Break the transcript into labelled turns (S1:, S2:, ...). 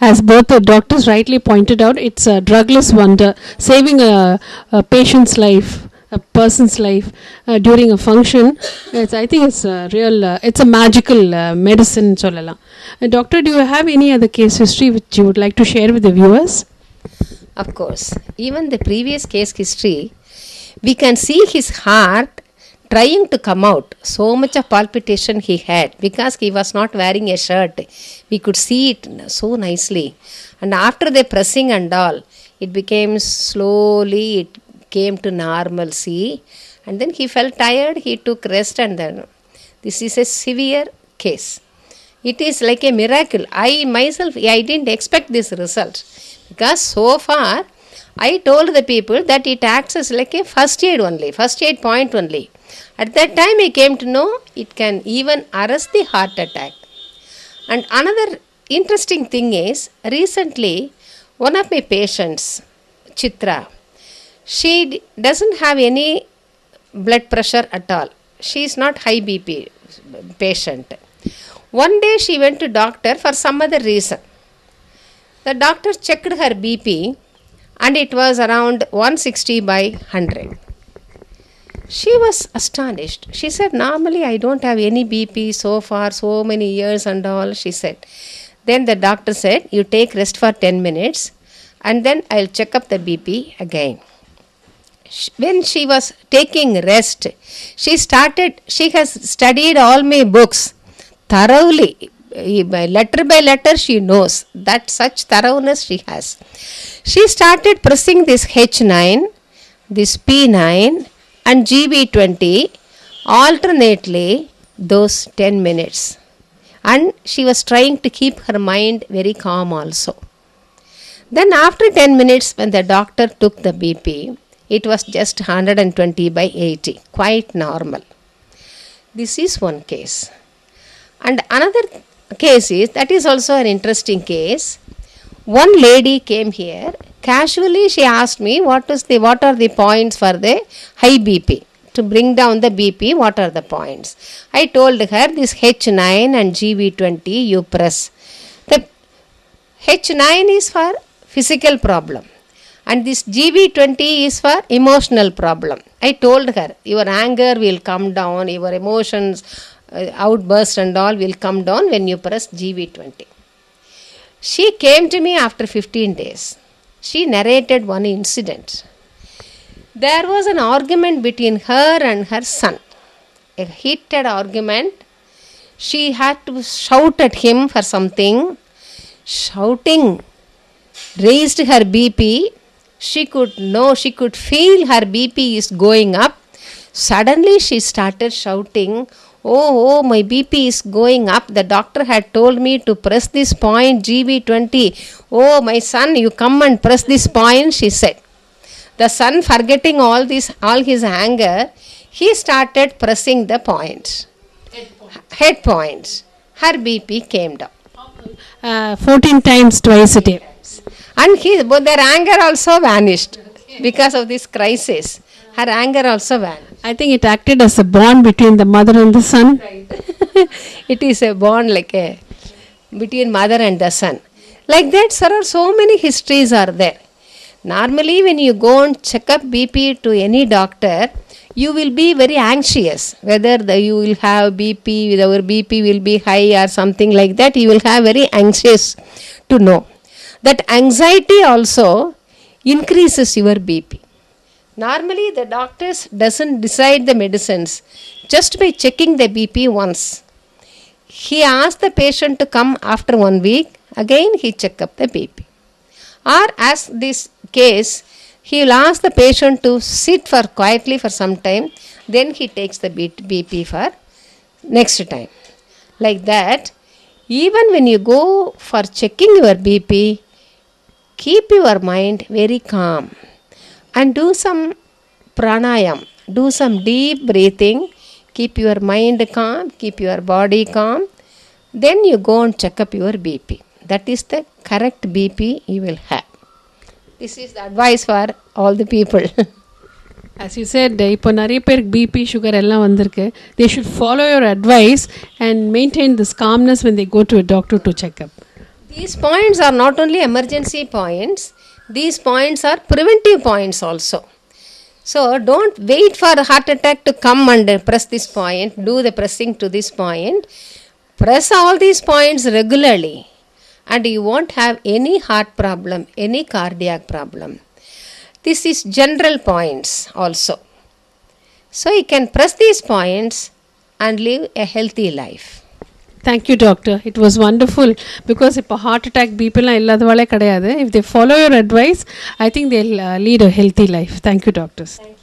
S1: As both the doctors rightly pointed out, it's a drugless wonder, saving a patient's life, a person's life during a function. I think it's a real, it's a magical medicine. Doctor, do you have any other case history which you would like to share with the viewers?
S2: Of course. Even the previous case history, we can see his heart trying to come out. So much of palpitation he had because he was not wearing a shirt. We could see it so nicely. And after the pressing and all, it became slowly, it came to normalcy. And then he felt tired, he took rest, and then this is a severe case. It is like a miracle. I myself, I didn't expect this result. Because so far, I told the people that it acts as like a first aid only, first aid point only. At that time, I came to know it can even arrest the heart attack. And another interesting thing is, recently, one of my patients, Chitra, she doesn't have any blood pressure at all. She is not high BP patient. One day, she went to doctor for some other reason. The doctor checked her BP and it was around 160 by 100. She was astonished. She said, normally I don't have any BP so far, so many years and all, she said. Then the doctor said, you take rest for 10 minutes and then I'll check up the BP again. When she was taking rest, she has studied all my books thoroughly. By letter she knows that such thoroughness she has. She started pressing this H9, this P9 and GB20 alternately those 10 minutes. And she was trying to keep her mind very calm also. Then after 10 minutes when the doctor took the BP, it was just 120 by 80, quite normal. This is one case. And another case is, that is also an interesting case. One lady came here. Casually she asked me what are the points for the high BP. To bring down the BP, what are the points? I told her this H9 and GB20 you press. The H9 is for physical problem and this GB20 is for emotional problem. I told her your anger will come down, your emotions outburst and all will come down when you press GB20. She came to me after 15 days. She narrated one incident. There was an argument between her and her son. A heated argument. She had to shout at him for something. Shouting raised her BP. She could feel her BP is going up. Suddenly she started shouting, Oh, my BP is going up. The doctor had told me to press this point GB20. Oh, my son, you come and press this point, she said. The son, forgetting all his anger, he started pressing the points. Head points. Her BP came down.
S1: 14 times twice a day.
S2: And their anger also vanished because of this crisis. Her anger also vanished.
S1: I think it acted as a bond between the mother and the son.
S2: Right. It is a bond between mother and the son. Like that, there are so many histories are there. Normally, when you go and check up BP to any doctor, you will be very anxious whether you will have BP, our BP will be high or something like that. You will have very anxious to know. That anxiety also increases your BP. Normally, the doctors doesn't decide the medicines just by checking the BP once. He asks the patient to come after 1 week. Again, he check up the BP. Or as this case, he will ask the patient to sit quietly for some time. Then he takes the BP for next time. Like that, even when you go for checking your BP, keep your mind very calm. And do some pranayam, do some deep breathing, keep your mind calm, keep your body calm. Then you go and check up your BP. That is the correct BP you will have. This is the advice for all the people.
S1: As you said, இப்போ நிறைய பேருக்கு BP, sugar எல்லாம் வந்திருக்கு. They should follow your advice and maintain this calmness when they go to a doctor to check up.
S2: These points are not only emergency points, these points are preventive points also. So don't wait for a heart attack to come and press this point, do the pressing to this point. Press all these points regularly and you won't have any heart problem, any cardiac problem. This is general points also. So you can press these points and live a healthy life.
S1: Thank you, doctor. It was wonderful because if a heart attack people if they follow your advice, I think they'll lead a healthy life. Thank you, doctors.
S2: Thank you.